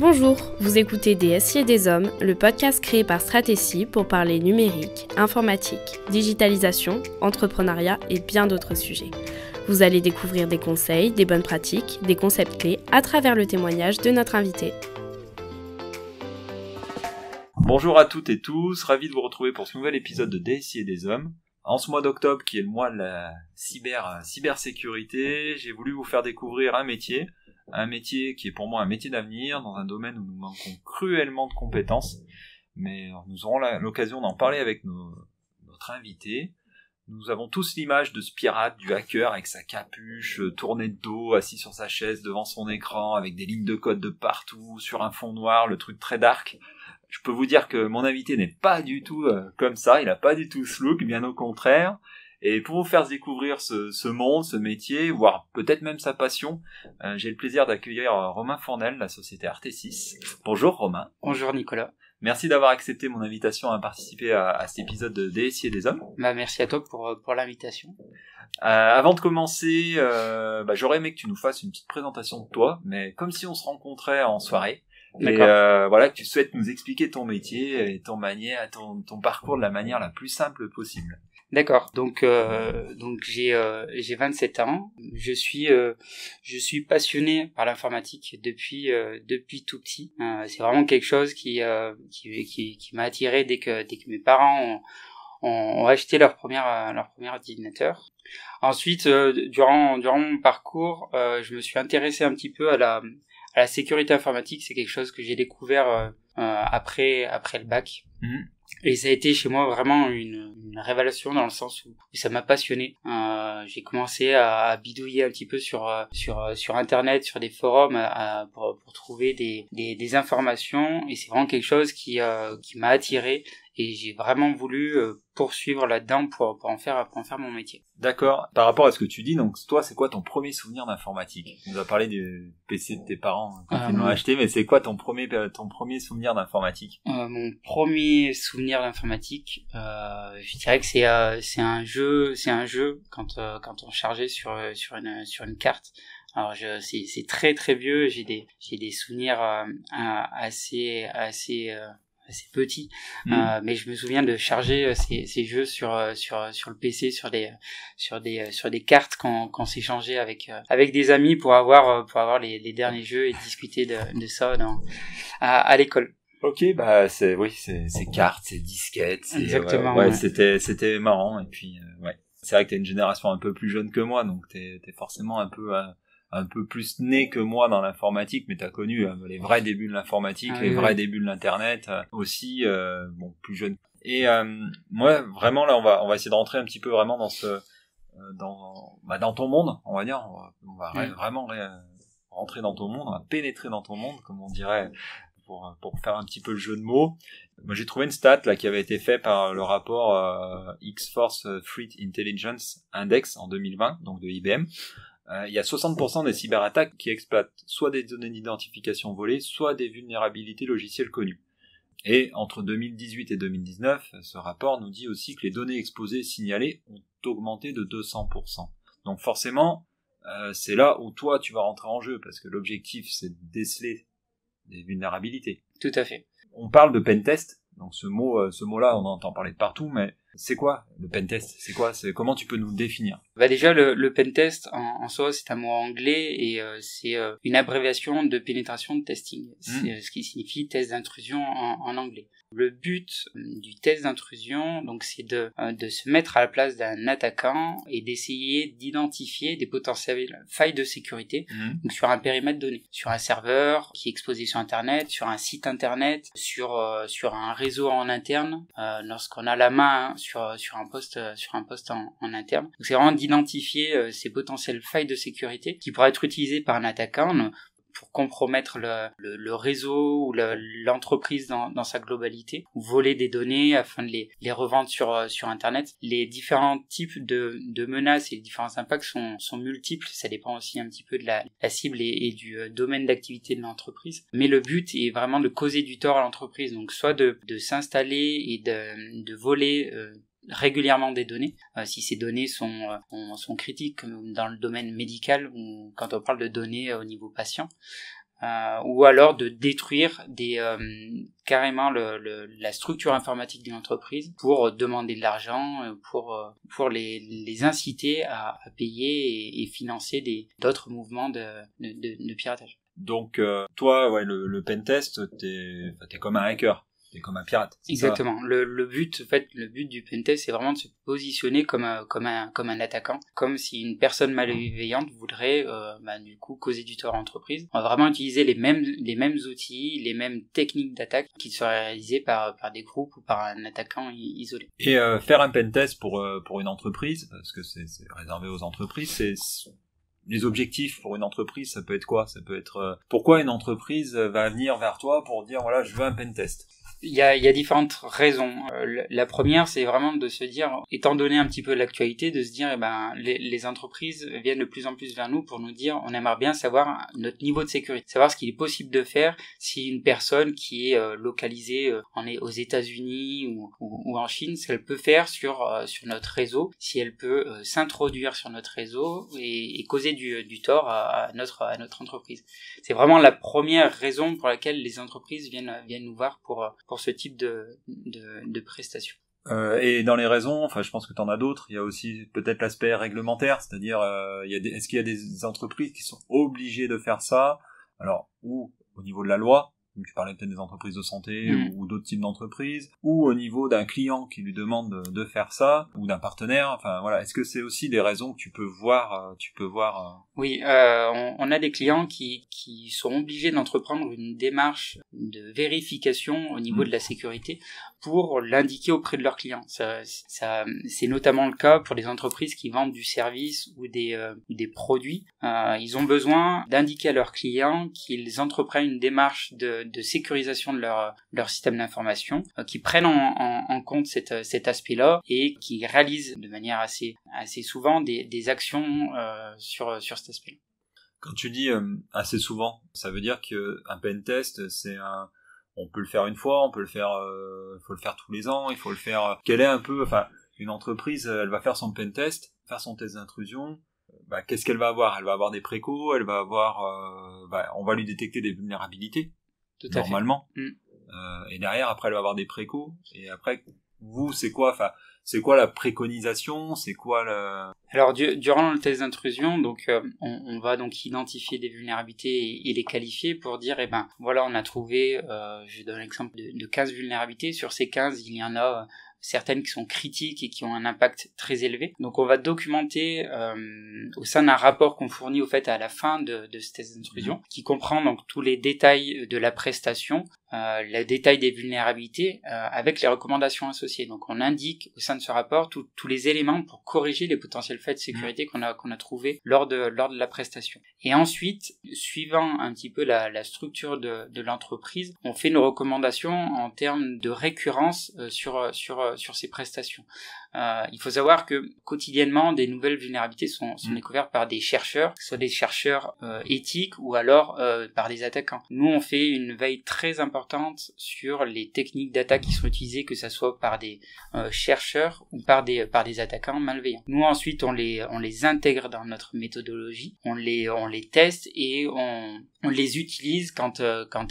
Bonjour, vous écoutez Des SI et des Hommes, le podcast créé par Stratégie pour parler numérique, informatique, digitalisation, entrepreneuriat et bien d'autres sujets. Vous allez découvrir des conseils, des bonnes pratiques, des concepts clés à travers le témoignage de notre invité. Bonjour à toutes et tous, ravi de vous retrouver pour ce nouvel épisode de Des SI et des Hommes. En ce mois d'octobre, qui est le mois de la cybersécurité, j'ai voulu vous faire découvrir un métier qui est pour moi un métier d'avenir, dans un domaine où nous manquons cruellement de compétences, mais nous aurons l'occasion d'en parler avec notre invité. Nous avons tous l'image de ce pirate, du hacker avec sa capuche, tourné de dos, assis sur sa chaise devant son écran, avec des lignes de code de partout, sur un fond noir, le truc très dark. Je peux vous dire que mon invité n'est pas du tout comme ça, il n'a pas du tout ce look, bien au contraire. Et pour vous faire découvrir ce monde, ce métier, voire peut-être même sa passion, j'ai le plaisir d'accueillir Romain Fournel, de la société Artesys. Bonjour Romain. Bonjour Nicolas. Merci d'avoir accepté mon invitation à participer à cet épisode de DSI et des Hommes. Merci à toi pour l'invitation. Avant de commencer, j'aurais aimé que tu nous fasses une petite présentation de toi, mais comme si on se rencontrait en soirée. D'accord. Et que tu souhaites nous expliquer ton métier et ton parcours de la manière la plus simple possible. D'accord. Donc j'ai 27 ans. Je suis passionné par l'informatique depuis tout petit. C'est vraiment quelque chose qui m'a attiré dès que mes parents ont acheté leur premier ordinateur. Ensuite, durant mon parcours, je me suis intéressé un petit peu à la sécurité informatique. C'est quelque chose que j'ai découvert après le bac. Mmh. Et ça a été chez moi vraiment une révélation, dans le sens où ça m'a passionné. J'ai commencé à bidouiller un petit peu sur internet, sur des forums, pour trouver des informations, et c'est vraiment quelque chose qui m'a attiré, et j'ai vraiment voulu poursuivre là-dedans pour en faire mon métier. D'accord. Par rapport à ce que tu dis, donc toi, c'est quoi ton premier souvenir d'informatique? Tu nous as parlé du PC de tes parents quand ils l'ont acheté, mais c'est quoi ton premier souvenir d'informatique? Mon premier souvenir d'informatique, je dirais que c'est un jeu quand on chargeait sur une carte. Alors c'est très très vieux. J'ai des souvenirs assez petit, mais je me souviens de charger ces jeux sur le PC, sur des cartes qu'on s'échangeait avec des amis pour avoir les derniers jeux, et discuter de ça à l'école. Ok, c'est cartes, c'est disquettes, exactement. Ouais. C'était marrant, et puis c'est vrai que t'es une génération un peu plus jeune que moi, donc t'es forcément un peu plus né que moi dans l'informatique, mais t'as connu les vrais débuts de l'informatique, vrais débuts de l'internet aussi, plus jeune. Et moi vraiment là on va essayer de rentrer un petit peu vraiment dans ton monde, on va dire, on va vraiment rentrer dans ton monde, on va pénétrer dans ton monde, comme on dirait, pour faire un petit peu le jeu de mots. Moi j'ai trouvé une stat là qui avait été fait par le rapport X-Force Threat Intelligence Index en 2020, donc de IBM. Il y a 60% des cyberattaques qui exploitent soit des données d'identification volées, soit des vulnérabilités logicielles connues. Et entre 2018 et 2019, ce rapport nous dit aussi que les données exposées et signalées ont augmenté de 200%. Donc forcément, c'est là où toi tu vas rentrer en jeu, parce que l'objectif c'est de déceler des vulnérabilités. Tout à fait. On parle de pentest, donc ce mot-là on entend parler de partout, mais c'est quoi le pentest? C'est quoi? Comment tu peux nous le définir? Déjà le pentest en soi, c'est un mot anglais, et c'est une abréviation de pénétration testing, ce qui signifie test d'intrusion en anglais. Le but du test d'intrusion, donc, c'est de se mettre à la place d'un attaquant et d'essayer d'identifier des potentielles failles de sécurité, donc sur un périmètre donné, sur un serveur qui est exposé sur internet, sur un site internet, sur un réseau en interne, lorsqu'on a la main sur un poste en interne. Donc c'est vraiment d'identifier ces potentielles failles de sécurité qui pourraient être utilisées par un attaquant pour compromettre le réseau ou l'entreprise dans sa globalité, ou voler des données afin de les revendre sur internet. Les différents types de menaces et les différents impacts sont multiples. Ça dépend aussi un petit peu de la cible et du domaine d'activité de l'entreprise, mais le but est vraiment de causer du tort à l'entreprise, donc soit de s'installer et de voler régulièrement des données, si ces données sont critiques, comme dans le domaine médical, ou quand on parle de données au niveau patient. ou alors de détruire carrément la structure informatique d'une entreprise pour demander de l'argent, pour les inciter à payer et financer d'autres mouvements de piratage. Donc toi, ouais, le pentest, t'es comme un hacker. C'est comme un pirate. Exactement. Le but du pentest, c'est vraiment de se positionner comme un attaquant, comme si une personne malveillante voudrait, du coup, causer du tort à l'entreprise. On va vraiment utiliser les mêmes outils, les mêmes techniques d'attaque qui seraient réalisées par des groupes ou par un attaquant isolé. Et faire un pentest pour une entreprise, parce que c'est réservé aux entreprises, c'est les objectifs pour une entreprise, ça peut être quoi? Ça peut être pourquoi une entreprise va venir vers toi pour dire voilà, je veux un pentest. Il y a différentes raisons. La première, c'est vraiment de se dire, étant donné un petit peu l'actualité, de se dire, les entreprises viennent de plus en plus vers nous pour nous dire, on aimerait bien savoir notre niveau de sécurité, savoir ce qu'il est possible de faire si une personne qui est localisée aux États-Unis ou en Chine, ce qu'elle peut faire sur notre réseau, si elle peut s'introduire sur notre réseau et causer du tort à notre entreprise. C'est vraiment la première raison pour laquelle les entreprises viennent nous voir pour ce type de prestations. Et dans les raisons, enfin, je pense que tu en as d'autres. Il y a aussi peut-être l'aspect réglementaire, c'est-à-dire, est-ce qu'il y a des entreprises qui sont obligées de faire ça? Alors, ou au niveau de la loi, comme tu parlais peut-être des entreprises de santé ou d'autres types d'entreprises, ou au niveau d'un client qui lui demande de faire ça, ou d'un partenaire. Enfin, voilà. Est-ce que c'est aussi des raisons que tu peux voir? Oui, on a des clients qui sont obligés d'entreprendre une démarche de vérification au niveau de la sécurité pour l'indiquer auprès de leurs clients. Ça, c'est notamment le cas pour les entreprises qui vendent du service ou des produits. Ils ont besoin d'indiquer à leurs clients qu'ils entreprennent une démarche de sécurisation de leur système d'information, qui prennent en compte cet aspect-là et qui réalisent de manière assez souvent des actions sur cet aspect. Quand tu dis assez souvent, ça veut dire que un pentest, on peut le faire une fois, on peut le faire, faut le faire tous les ans, il faut le faire. Quelle est un peu, enfin, une entreprise, elle va faire son pentest, faire son test d'intrusion. Qu'est-ce qu'elle va avoir? Elle va avoir des précos, elle va avoir, on va lui détecter des vulnérabilités, normalement. Et derrière, après, elle va avoir des précos. Et après, vous, c'est quoi? Enfin, c'est quoi la préconisation? C'est quoi Alors, durant le test d'intrusion, donc, on va donc identifier des vulnérabilités et les qualifier pour dire, voilà, on a trouvé, je donne l'exemple de 15 vulnérabilités. Sur ces 15, il y en a certaines qui sont critiques et qui ont un impact très élevé. Donc on va documenter au sein d'un rapport qu'on fournit au fait à la fin de ce test d'intrusion, qui comprend donc tous les détails de la prestation, le détail des vulnérabilités avec les recommandations associées. Donc on indique au sein de ce rapport tous les éléments pour corriger les potentiels faits de sécurité qu'on a trouvés lors de la prestation. Et ensuite, suivant un petit peu la structure de l'entreprise, on fait nos recommandations en termes de récurrence sur ces prestations. Il faut savoir que quotidiennement des nouvelles vulnérabilités sont découvertes par des chercheurs, que ce soit des chercheurs éthiques ou alors par des attaquants. Nous on fait une veille très importante sur les techniques d'attaque qui sont utilisées, que ce soit par des chercheurs ou par des attaquants malveillants. Nous ensuite on les intègre dans notre méthodologie, on les teste et on les utilise quand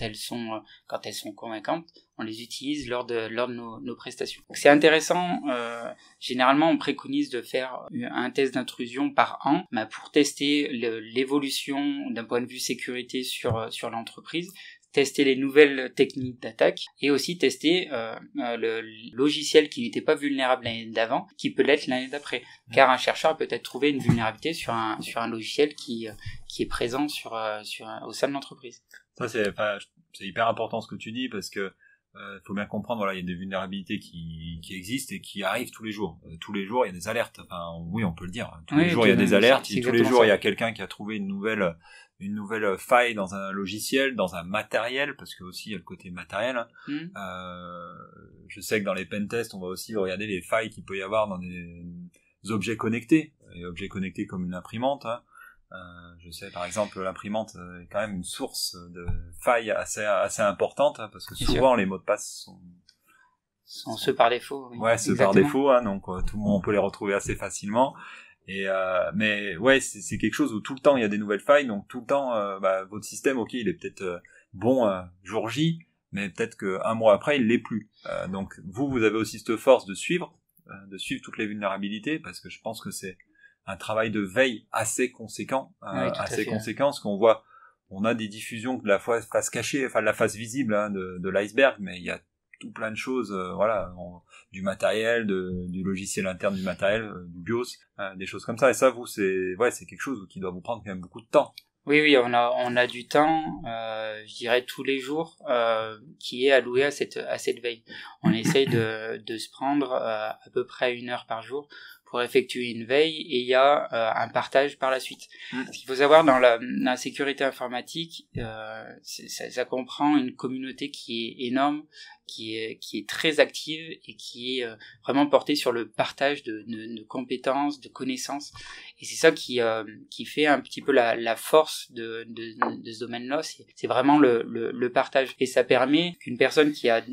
elles sont convaincantes. On les utilise lors de nos prestations. Donc, c'est intéressant. Généralement, on préconise de faire un test d'intrusion par an, pour tester l'évolution d'un point de vue sécurité sur l'entreprise, tester les nouvelles techniques d'attaque et aussi tester le logiciel qui n'était pas vulnérable l'année d'avant, qui peut l'être l'année d'après. Car un chercheur peut être trouvé une vulnérabilité sur un logiciel qui est présent au sein de l'entreprise. Ça c'est hyper important ce que tu dis, parce que faut bien comprendre, voilà, il y a des vulnérabilités qui existent et qui arrivent tous les jours. Tous les jours, il y a des alertes. Enfin, oui, on peut le dire. Tous les jours, il y a des alertes. Tous les jours, il y a quelqu'un qui a trouvé une nouvelle faille dans un logiciel, dans un matériel, parce que aussi il y a le côté matériel. Je sais que dans les pentests, on va aussi regarder les failles qu'il peut y avoir dans des objets connectés. Et objets connectés comme une imprimante. Je sais par exemple l'imprimante est quand même une source de failles assez importante, parce que souvent les mots de passe sont ceux par défaut. Oui. Ouais, ceux par défaut, donc tout le monde peut les retrouver assez facilement. Et mais ouais, c'est quelque chose où tout le temps il y a des nouvelles failles, donc tout le temps votre système, ok, il est peut-être bon jour J, mais peut-être qu'un mois après il l'est plus. Donc vous avez aussi cette force de suivre toutes les vulnérabilités, parce que je pense que c'est un travail de veille assez conséquent, parce qu'on voit, on a des diffusions de la face cachée, enfin de la face visible de l'iceberg, mais il y a tout plein de choses, du matériel, du logiciel interne du matériel, du BIOS, des choses comme ça. Et ça, c'est quelque chose qui doit vous prendre quand même beaucoup de temps. Oui, on a du temps, je dirais tous les jours, qui est alloué à cette veille. On essaye de se prendre à peu près 1 heure par jour pour effectuer une veille, et il y a un partage par la suite. Ce qu'il faut savoir dans la sécurité informatique, ça comprend une communauté qui est énorme, qui est très active et qui est vraiment portée sur le partage de compétences, de connaissances. Et c'est ça qui fait un petit peu la force de ce domaine-là. C'est vraiment le partage. Et ça permet qu'une personne qui a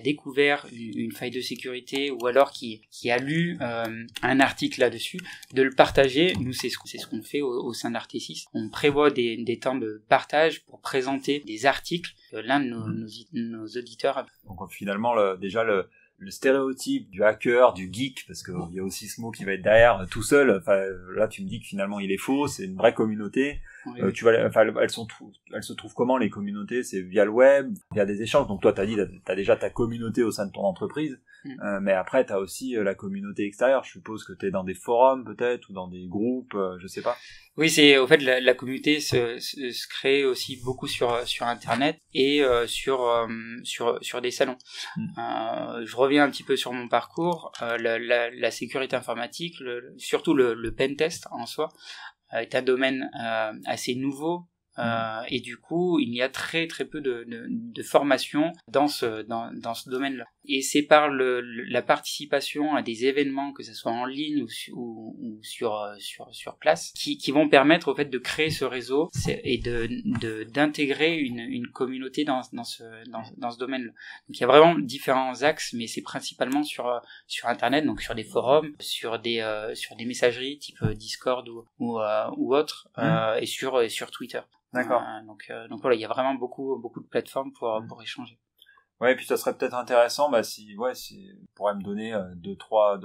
découvert une faille de sécurité, ou alors qui a lu un article là-dessus, de le partager. Nous, c'est ce qu'on fait au sein d'Artesys. On prévoit des temps de partage pour présenter des articles que l'un de nos auditeurs. Donc finalement, le stéréotype du hacker, du geek, parce que il y a aussi ce mot qui va être derrière tout seul. Enfin, là, tu me dis que finalement il est faux. C'est une vraie communauté. Oui. Elles se trouvent comment, les communautés? C'est via le web, via des échanges. Donc toi, t'as déjà ta communauté au sein de ton entreprise, mais après t'as aussi la communauté extérieure. Je suppose que t'es dans des forums peut-être, ou dans des groupes, je sais pas. Oui, c'est au fait la communauté se crée aussi beaucoup sur internet et sur des salons. Je reviens un petit peu sur mon parcours. La sécurité informatique, surtout le pen test en soi, est un domaine assez nouveau. Et du coup, il y a très très peu de formation dans ce domaine-là. Et c'est par la participation à des événements, que ce soit en ligne ou sur place, qui vont permettre au fait de créer ce réseau et d'intégrer une communauté dans ce domaine-là. Donc il y a vraiment différents axes, mais c'est principalement sur Internet, donc sur des forums, sur des messageries type Discord ou autres, et sur Twitter. D'accord. Donc voilà, il y a vraiment beaucoup de plateformes pour échanger. Ouais, et puis ça serait peut-être intéressant, si tu pourrais me donner deux trois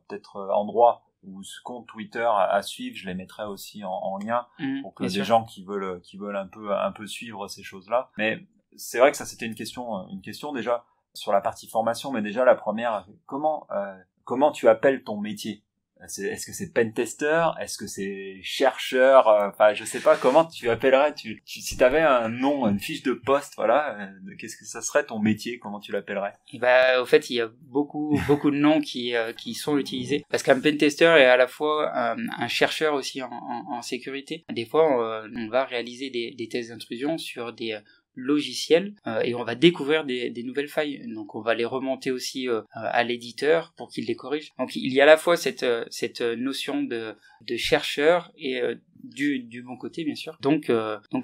peut-être endroits ou ce compte Twitter à suivre. Je les mettrai aussi en lien pour que des gens qui veulent un peu suivre ces choses-là. Mais c'est vrai que ça, c'était une question déjà sur la partie formation, mais déjà la première, comment tu appelles ton métier? Est-ce que c'est pentester? Est-ce que c'est chercheur? Enfin, je sais pas comment tu appellerais. Si t'avais un nom, une fiche de poste, voilà, qu'est-ce que ça serait ton métier? Comment tu l'appellerais? Et au fait, il y a beaucoup de noms qui sont utilisés, parce qu'un pentester est à la fois un chercheur aussi en sécurité. Des fois, on va réaliser des tests d'intrusion sur des logiciels et on va découvrir des nouvelles failles, donc on va les remonter aussi à l'éditeur pour qu'il les corrige. Donc il y a à la fois cette notion de chercheur et du bon côté, bien sûr. Donc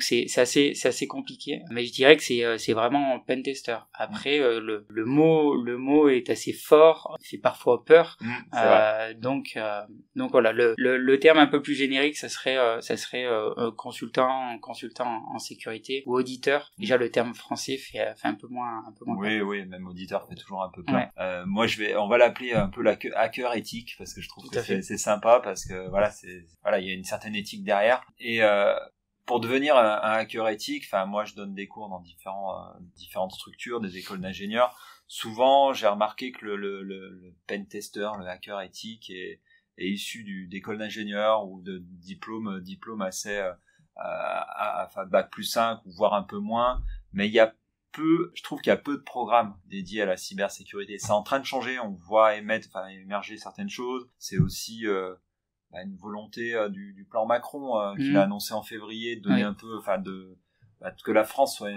c'est assez compliqué, mais je dirais que c'est vraiment pentester. Après le mot est assez fort, il fait parfois peur. Donc voilà, le terme un peu plus générique, ça serait consultant en sécurité ou auditeur. Déjà le terme français fait un peu moins oui, même auditeur fait toujours un peu peur. Ouais. Moi on va l'appeler un peu hacker éthique, parce que je trouve que c'est sympa, parce que il y a une certaine éthique derrière. Et pour devenir un hacker éthique, moi je donne des cours dans différentes structures, des écoles d'ingénieurs. Souvent j'ai remarqué que le pentester, le hacker éthique est issu d'écoles d'ingénieurs ou de diplômes assez bac+5 ou voire un peu moins, mais je trouve qu'il y a peu de programmes dédiés à la cybersécurité. C'est en train de changer, on voit émerger certaines choses. C'est aussi une volonté du plan Macron qu'il a annoncé en février, de donner un peu, que la France soit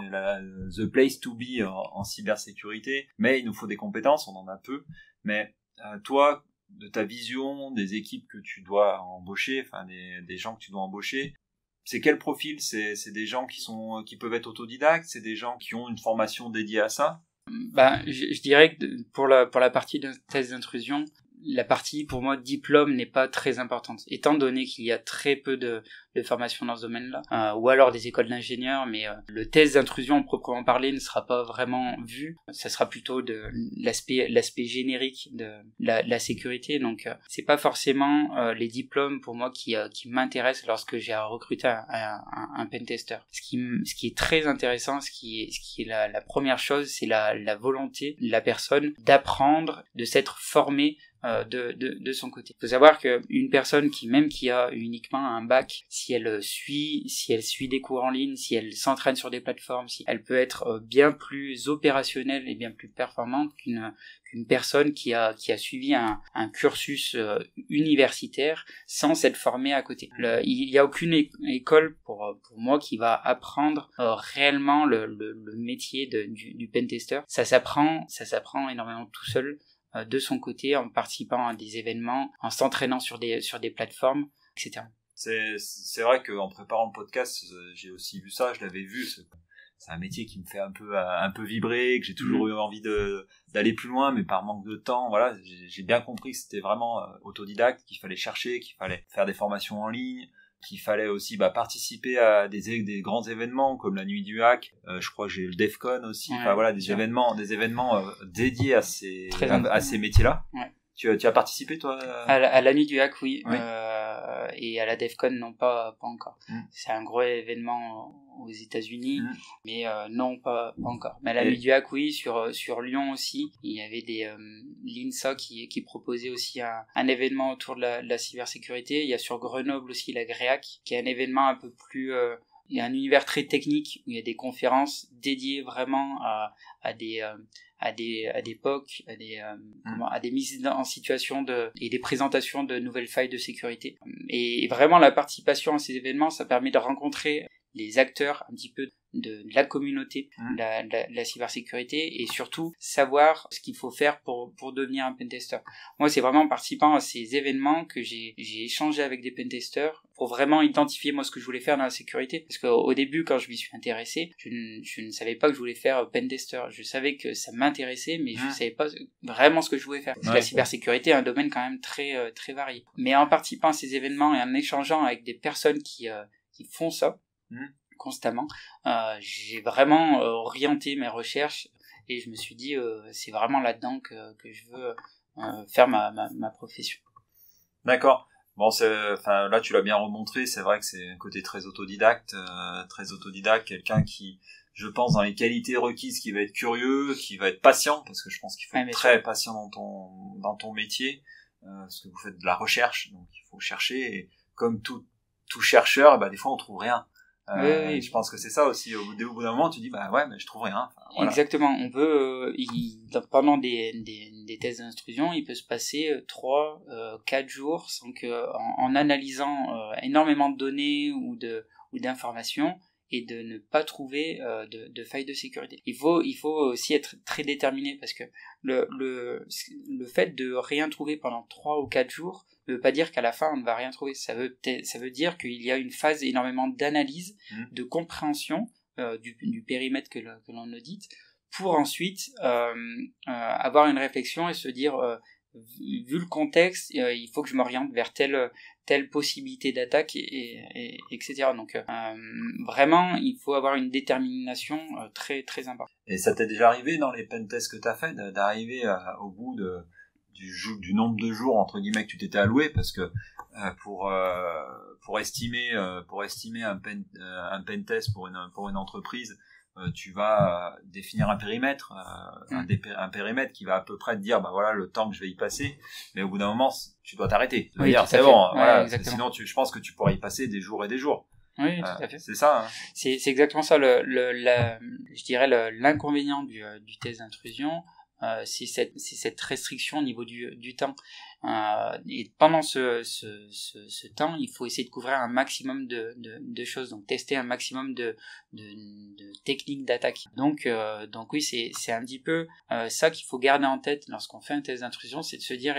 the place to be en cybersécurité. Mais il nous faut des compétences, on en a peu. Mais toi, de ta vision, des équipes que tu dois embaucher, des gens que tu dois embaucher, c'est quel profil? C'est des gens qui peuvent être autodidactes? C'est des gens qui ont une formation dédiée à ça? Je dirais que pour la partie de test d'intrusion, la partie pour moi diplôme n'est pas très importante, étant donné qu'il y a très peu de formation dans ce domaine-là, ou alors des écoles d'ingénieurs, mais le test d'intrusion proprement parlé ne sera pas vraiment vu. Ça sera plutôt de l'aspect générique de la sécurité. Donc c'est pas forcément les diplômes pour moi qui m'intéressent lorsque j'ai à recruter un pentester. Ce qui est très intéressant, ce qui est la première chose, c'est la volonté de la personne d'apprendre, de s'être formée de son côté. Il faut savoir qu'une personne qui a uniquement un bac, si elle suit des cours en ligne, si elle s'entraîne sur des plateformes, si elle peut être bien plus opérationnelle et bien plus performante qu'une personne qui a suivi un cursus universitaire sans s'être formée à côté. Il y a aucune école pour moi qui va apprendre réellement le métier du pentester. Ça s'apprend énormément tout seul, de son côté, en participant à des événements, en s'entraînant sur des plateformes, etc. C'est vrai qu'en préparant le podcast, j'ai aussi vu ça, je l'avais vu. C'est un métier qui me fait un peu vibrer, que j'ai toujours eu envie d'aller plus loin, mais par manque de temps, voilà, j'ai bien compris que c'était vraiment autodidacte, qu'il fallait chercher, qu'il fallait faire des formations en ligne, qu'il fallait aussi participer à des grands événements comme la nuit du hack, je crois que j'ai le DEFCON aussi, voilà, des événements dédiés à ces métiers-là. Ouais. Tu as participé toi à la nuit du hack, oui. Et à la DEFCON non, pas encore. C'est un gros événement aux États-Unis, mais non, pas encore. Mais à la nuit du hack, oui. Sur Lyon aussi, il y avait l'INSA qui proposait aussi un événement autour de la cybersécurité. Il y a sur Grenoble aussi la GREAC, qui est un événement un peu plus il y a un univers très technique où il y a des conférences dédiées vraiment à des POC, à des mises en situation et des présentations de nouvelles failles de sécurité. Et vraiment la participation à ces événements, ça permet de rencontrer les acteurs un petit peu de la communauté, la cybersécurité, et surtout savoir ce qu'il faut faire pour devenir un pentester. Moi, c'est vraiment en participant à ces événements que j'ai échangé avec des pentesters pour vraiment identifier moi ce que je voulais faire dans la sécurité. Parce qu'au début, quand je m'y suis intéressé, je ne savais pas que je voulais faire pentester. Je savais que ça m'intéressait, mais je ne savais pas vraiment ce que je voulais faire. Parce que la cybersécurité est un domaine quand même très très varié. Mais en participant à ces événements et en échangeant avec des personnes qui font ça constamment, j'ai vraiment orienté mes recherches et je me suis dit c'est vraiment là-dedans que je veux faire ma profession. D'accord. Bon, là tu l'as bien remontré, c'est vrai que c'est un côté très autodidacte, quelqu'un qui, je pense, dans les qualités requises, qui va être curieux, qui va être patient, parce que je pense qu'il faut être très patient dans ton métier, parce que vous faites de la recherche, donc il faut chercher, et comme tout chercheur, des fois on trouve rien. Oui. Je pense que c'est ça aussi, au bout d'un moment tu dis mais je trouve rien. Voilà. Exactement, on peut pendant des tests d'intrusion, il peut se passer 3-4 jours sans que en analysant énormément de données ou d'informations et de ne pas trouver de failles de sécurité. Il faut aussi être très déterminé, parce que le fait de rien trouver pendant 3 ou 4 jours ne veut pas dire qu'à la fin on ne va rien trouver. Ça veut dire qu'il y a une phase énormément d'analyse, de compréhension du périmètre que l'on audite, pour ensuite avoir une réflexion et se dire vu le contexte, il faut que je m'oriente vers telle possibilité d'attaque, et etc. Donc vraiment il faut avoir une détermination très très importante. Et ça t'est déjà arrivé dans les pentests que t'as fait d'arriver au bout du nombre de jours entre guillemets que tu t'étais alloué, parce que pour estimer un pentest pour une entreprise, tu vas définir un périmètre, un périmètre qui va à peu près te dire voilà le temps que je vais y passer, mais au bout d'un moment tu dois t'arrêter, c'est bon, voilà, sinon je pense que tu pourrais y passer des jours et des jours. Oui, tout à fait. C'est ça. Hein. C'est exactement ça je dirais l'inconvénient du test d'intrusion. C'est cette restriction au niveau du temps, et pendant ce temps il faut essayer de couvrir un maximum de choses, donc tester un maximum de de techniques d'attaque. Donc oui, c'est un petit peu ça qu'il faut garder en tête lorsqu'on fait un test d'intrusion, c'est de se dire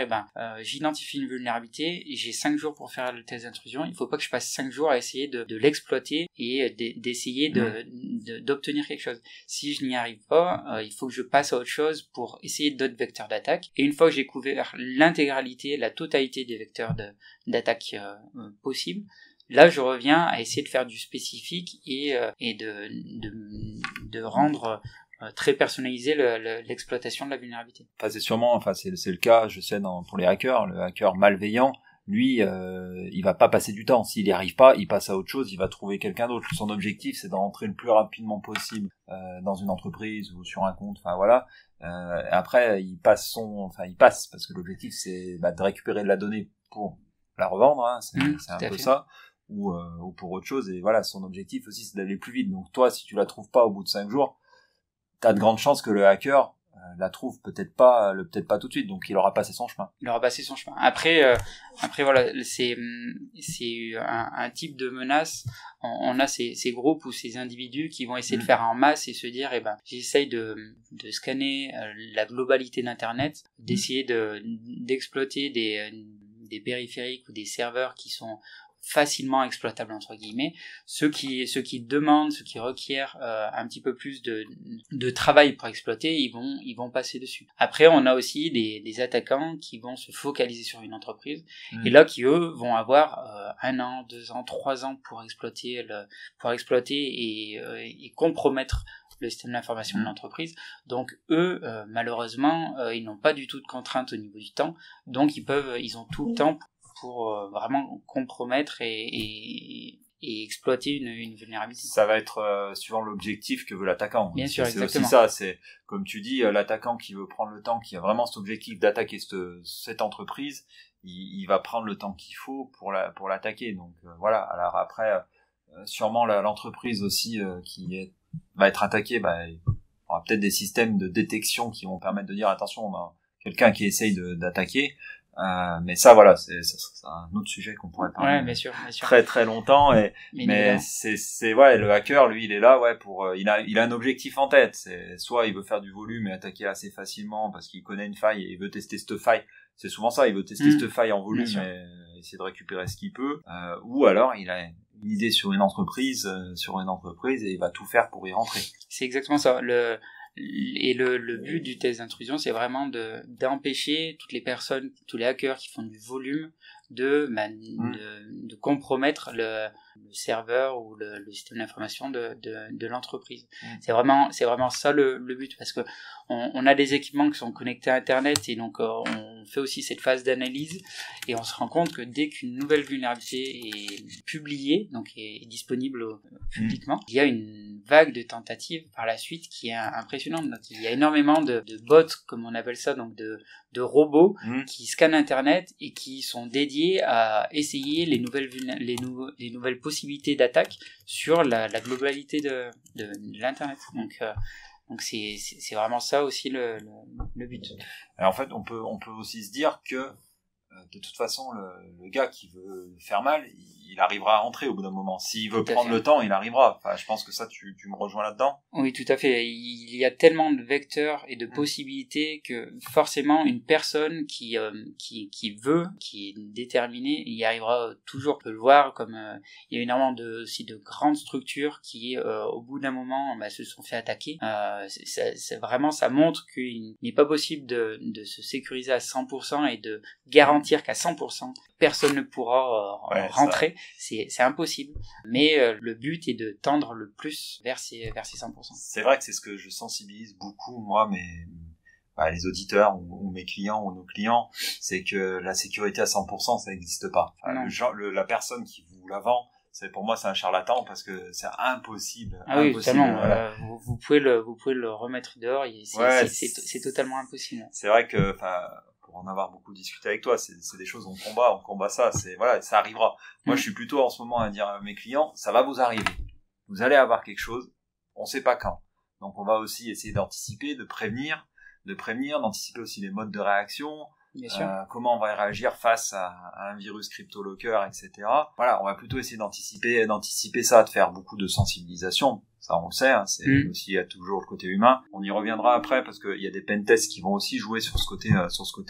j'identifie une vulnérabilité, j'ai 5 jours pour faire le test d'intrusion, il faut pas que je passe 5 jours à essayer de l'exploiter et d'essayer d'obtenir quelque chose. Si je n'y arrive pas, il faut que je passe à autre chose pour essayer d'autres vecteurs d'attaque. Et une fois que j'ai couvert l'intégralité, la totalité des vecteurs d'attaque possibles, là je reviens à essayer de faire du spécifique et de rendre très personnalisé l'exploitation de la vulnérabilité. Enfin, c'est le cas, je sais, pour les hackers, le hacker malveillant, lui, il va pas passer du temps. S'il y arrive pas, il passe à autre chose, il va trouver quelqu'un d'autre. Son objectif, c'est de rentrer le plus rapidement possible dans une entreprise ou sur un compte. Enfin voilà. Après, il passe parce que l'objectif, c'est de récupérer de la donnée pour la revendre. Hein, c'est un peu ça. Ou pour autre chose. Et voilà, son objectif aussi, c'est d'aller plus vite. Donc toi, si tu la trouves pas au bout de 5 jours, t'as de grandes chances que le hacker la trouve peut-être pas tout de suite, donc il aura passé son chemin. Après voilà, c'est un type de menace. On a ces groupes ou ces individus qui vont essayer de faire en masse et se dire j'essaye de scanner la globalité d'internet, d'essayer d'exploiter des périphériques ou des serveurs qui sont facilement exploitable entre guillemets, ceux qui requièrent un petit peu plus de travail pour exploiter, ils vont passer dessus. Après, on a aussi des attaquants qui vont se focaliser sur une entreprise et là qui eux vont avoir 1 an, 2 ans, 3 ans pour exploiter et compromettre le système d'information de l'entreprise. Donc eux, malheureusement, ils n'ont pas du tout de contraintes au niveau du temps, donc ils ont tout le temps pour vraiment compromettre et exploiter une vulnérabilité. Ça va être suivant l'objectif que veut l'attaquant. Bien sûr, c'est exactement. aussi ça, c'est comme tu dis, l'attaquant qui veut prendre le temps, qui a vraiment cet objectif d'attaquer cette entreprise, il va prendre le temps qu'il faut pour l'attaquer. Donc voilà. Alors après, sûrement l'entreprise aussi va être attaquée, il y aura peut-être des systèmes de détection qui vont permettre de dire attention, on a quelqu'un qui essaye d'attaquer. Mais ça, voilà, c'est un autre sujet qu'on pourrait parler bien sûr. très très longtemps. Mais c'est le hacker, lui, il est là, il a un objectif en tête. C'est soit il veut faire du volume et attaquer assez facilement parce qu'il connaît une faille et il veut tester cette faille. C'est souvent ça, il veut tester cette faille en volume et essayer de récupérer ce qu'il peut. Ou alors il a une idée sur une entreprise et il va tout faire pour y rentrer. C'est exactement ça. Le but du test d'intrusion, c'est vraiment d'empêcher toutes les personnes, tous les hackers qui font du volume de compromettre le serveur ou le système d'information de l'entreprise. C'est vraiment ça le but, parce que on a des équipements qui sont connectés à Internet et donc on fait aussi cette phase d'analyse et on se rend compte que dès qu'une nouvelle vulnérabilité est publiée, donc est disponible publiquement, il y a une vague de tentatives par la suite qui est impressionnante. Donc, il y a énormément de bots, comme on appelle ça, donc de robots qui scannent Internet et qui sont dédiés à essayer les nouvelles possibilités d'attaque sur la globalité de l'Internet. Donc c'est vraiment ça aussi le but. Alors en fait, on peut aussi se dire que de toute façon, le gars qui veut faire mal, il arrivera à rentrer au bout d'un moment. S'il veut prendre le temps, il arrivera. Enfin, je pense que ça, tu me rejoins là-dedans. Oui, tout à fait. Il y a tellement de vecteurs et de possibilités que forcément, une personne qui veut, qui est déterminée, il y arrivera toujours. On peut le voir comme il y a énormément aussi de grandes structures qui, au bout d'un moment, se sont fait attaquer. C'est vraiment, ça montre qu'il n'est pas possible de se sécuriser à 100% et de garantir qu'à 100% personne ne pourra rentrer. C'est impossible, mais le but est de tendre le plus vers ces 100%. C'est vrai que c'est ce que je sensibilise beaucoup, moi, les auditeurs ou mes clients ou nos clients, c'est que la sécurité à 100%, ça n'existe pas. Enfin, la personne qui vous la vend, pour moi c'est un charlatan parce que c'est impossible. Oui, totalement. Voilà. Vous pouvez le remettre dehors, c'est totalement impossible. C'est vrai que pour en avoir beaucoup discuté avec toi, c'est des choses on combat ça, ça arrivera. Moi je suis plutôt en ce moment à dire à mes clients, ça va vous arriver. Vous allez avoir quelque chose, on sait pas quand. Donc on va aussi essayer d'anticiper, de prévenir, d'anticiper aussi les modes de réaction, Bien sûr. Comment on va réagir face à un virus CryptoLocker, etc. Voilà, on va plutôt essayer d'anticiper ça, de faire beaucoup de sensibilisation. Ça, on le sait, hein, c'est aussi, il y a toujours le côté humain. On y reviendra après parce qu'il y a des pentests qui vont aussi jouer sur ce côté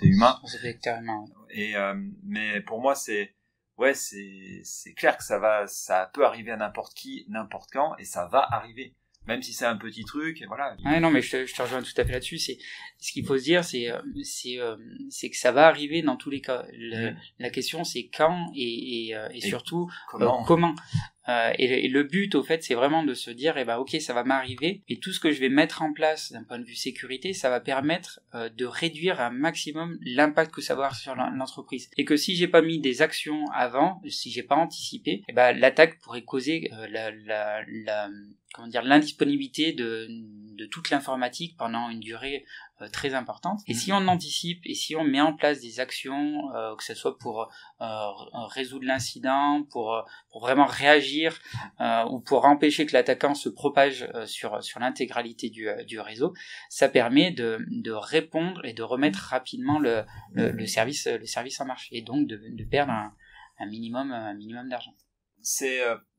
humain. Et, mais pour moi, c'est clair que ça peut arriver à n'importe qui, n'importe quand, et ça va arriver. Même si c'est un petit truc, et voilà. Ouais, non, mais je te rejoins tout à fait là-dessus. Ce qu'il faut se dire, c'est que ça va arriver dans tous les cas. La question, c'est quand et surtout comment. Et le but, au fait, c'est vraiment de se dire, ok, ça va m'arriver, et tout ce que je vais mettre en place d'un point de vue sécurité, ça va permettre de réduire un maximum l'impact que ça va avoir sur l'entreprise. Et que si j'ai pas mis des actions avant, si j'ai pas anticipé, l'attaque pourrait causer l'indisponibilité de toute l'informatique pendant une durée très importante. Et si on anticipe et si on met en place des actions, que ce soit pour résoudre l'incident, pour vraiment réagir, ou pour empêcher que l'attaquant se propage sur l'intégralité du réseau, ça permet de répondre et de remettre rapidement le service en marche, et donc de perdre un minimum d'argent.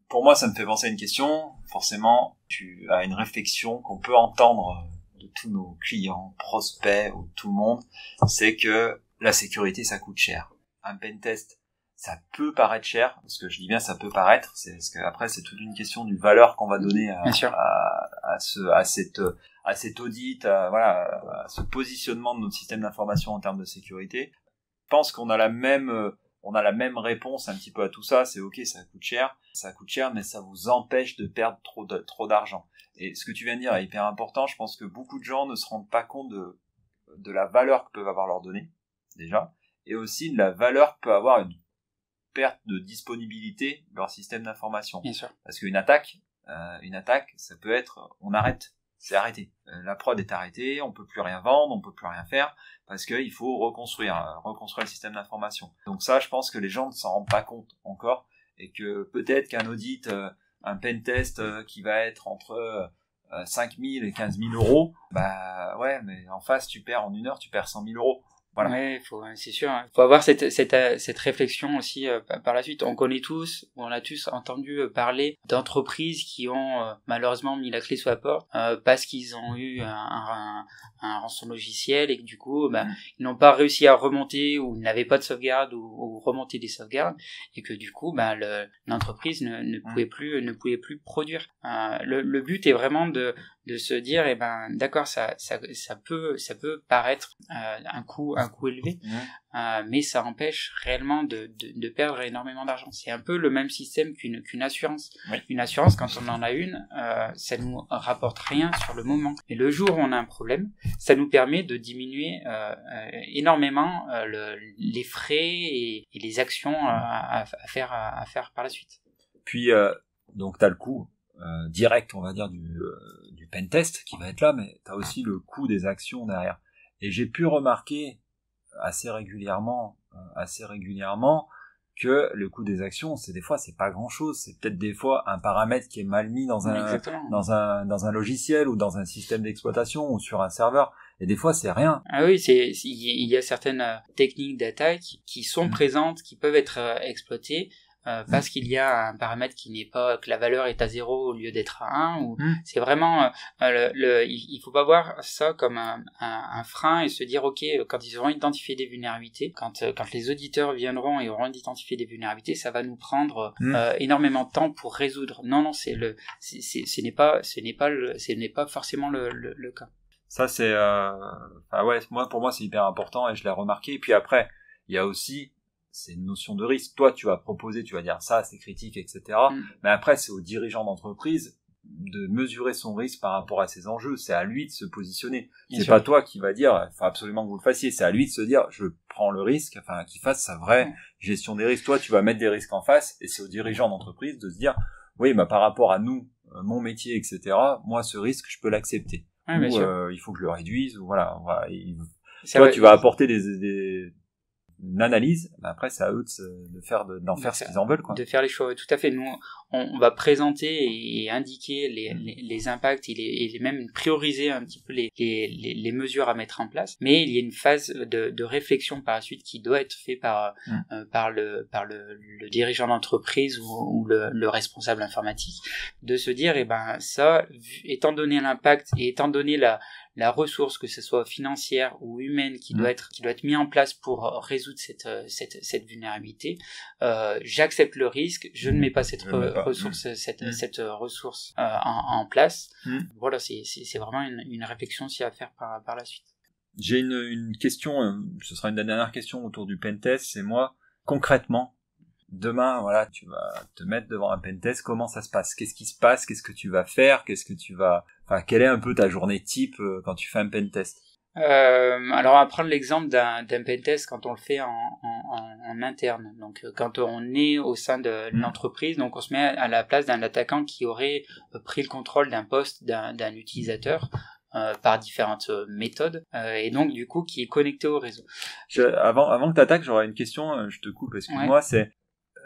Pour moi, ça me fait penser à une question. Forcément, tu as une réflexion qu'on peut entendre de tous nos clients, prospects ou tout le monde. C'est que la sécurité, ça coûte cher. Un pentest, ça peut paraître cher. Parce que je dis bien ça peut paraître. Parce que après, c'est toute une question du valeur qu'on va donner à cet audit, à ce positionnement de notre système d'information en termes de sécurité. Je pense qu'on a la même réponse un petit peu à tout ça, c'est ok, ça coûte cher, mais ça vous empêche de perdre trop d'argent. Et ce que tu viens de dire est hyper important. Je pense que beaucoup de gens ne se rendent pas compte de la valeur que peuvent avoir leurs données, déjà, et aussi de la valeur que peut avoir une perte de disponibilité de leur système d'information. Bien sûr. Parce qu'une attaque, ça peut être, on arrête. C'est arrêté. La prod est arrêtée, on peut plus rien vendre, on peut plus rien faire, parce qu'il faut reconstruire le système d'information. Donc ça, je pense que les gens ne s'en rendent pas compte encore, et que peut-être qu'un audit, un pentest qui va être entre 5 000 et 15 000 euros, mais en face, en une heure, tu perds 100 000 euros. Voilà. Ouais, c'est sûr. Il faut avoir cette réflexion aussi par la suite. On a tous entendu parler d'entreprises qui ont malheureusement mis la clé sous la porte parce qu'ils ont eu un rançon logiciel, et que du coup, ils n'ont pas réussi à remonter, ou ils n'avaient pas de sauvegarde, ou remonter des sauvegardes, et que du coup, l'entreprise ne pouvait plus produire. Le but est vraiment de se dire, d'accord, ça peut paraître un coût élevé, mais ça empêche réellement de perdre énormément d'argent. C'est un peu le même système qu'une assurance. Oui. Une assurance, quand on en a une, ça nous rapporte rien sur le moment. Mais le jour où on a un problème, ça nous permet de diminuer énormément les frais et les actions à faire par la suite. Puis, donc t'as le coût direct, on va dire, du pentest qui va être là, mais t'as aussi le coût des actions derrière. Et j'ai pu remarquer assez régulièrement que le coût des actions, c'est pas grand chose. C'est peut-être des fois un paramètre qui est mal mis dans un logiciel, ou dans un système d'exploitation, ou sur un serveur. Et des fois, c'est rien. Ah oui, il y a certaines techniques d'attaque qui sont présentes, qui peuvent être exploitées, parce qu'il y a un paramètre que la valeur est à 0 au lieu d'être à 1, ou c'est vraiment il faut pas voir ça comme un frein et se dire ok, quand ils auront identifié des vulnérabilités, quand les auditeurs viendront et auront identifié des vulnérabilités, ça va nous prendre énormément de temps pour résoudre. Non, ce n'est pas forcément le cas. Ça c'est pour moi c'est hyper important, et je l'ai remarqué. Et puis après, il y a aussi, c'est une notion de risque. Toi, tu vas proposer, tu vas dire ça, c'est critique, etc. Mais après, c'est au dirigeant d'entreprise de mesurer son risque par rapport à ses enjeux. C'est à lui de se positionner. C'est pas toi qui va dire, il faut absolument que vous le fassiez. C'est à lui de se dire, je prends le risque, qu'il fasse sa vraie gestion des risques. Toi, tu vas mettre des risques en face, et c'est au dirigeant d'entreprise de se dire, oui, par rapport à nous, mon métier, etc., moi, ce risque, je peux l'accepter. Il faut que je le réduise, ou voilà. Tu vas apporter une analyse, ben après c'est à eux d'en faire ce qu'ils en veulent, quoi. De faire les choix, tout à fait. Nous, on va présenter et indiquer les impacts et même prioriser un petit peu les mesures à mettre en place. Mais il y a une phase de réflexion par la suite qui doit être faite par le dirigeant d'entreprise ou le responsable informatique, de se dire, ça, étant donné l'impact et étant donné la ressource, que ce soit financière ou humaine, qui doit être mis en place pour résoudre cette vulnérabilité, j'accepte le risque, je ne mets pas cette ressource en place. Voilà, c'est vraiment une réflexion aussi à faire par la suite. J'ai une question, ce sera une dernière question autour du pentest, c'est moi, concrètement, demain, voilà, tu vas te mettre devant un pentest, comment ça se passe? Qu'est-ce qui se passe? Qu'est-ce que tu vas faire? Quelle est un peu ta journée type quand tu fais un pentest? Alors on va prendre l'exemple d'un pentest quand on le fait en interne. Donc quand on est au sein de l'entreprise, donc on se met à la place d'un attaquant qui aurait pris le contrôle d'un poste d'un utilisateur par différentes méthodes et donc du coup qui est connecté au réseau. Avant que tu attaques, j'aurais une question, je te coupe, excuse-moi,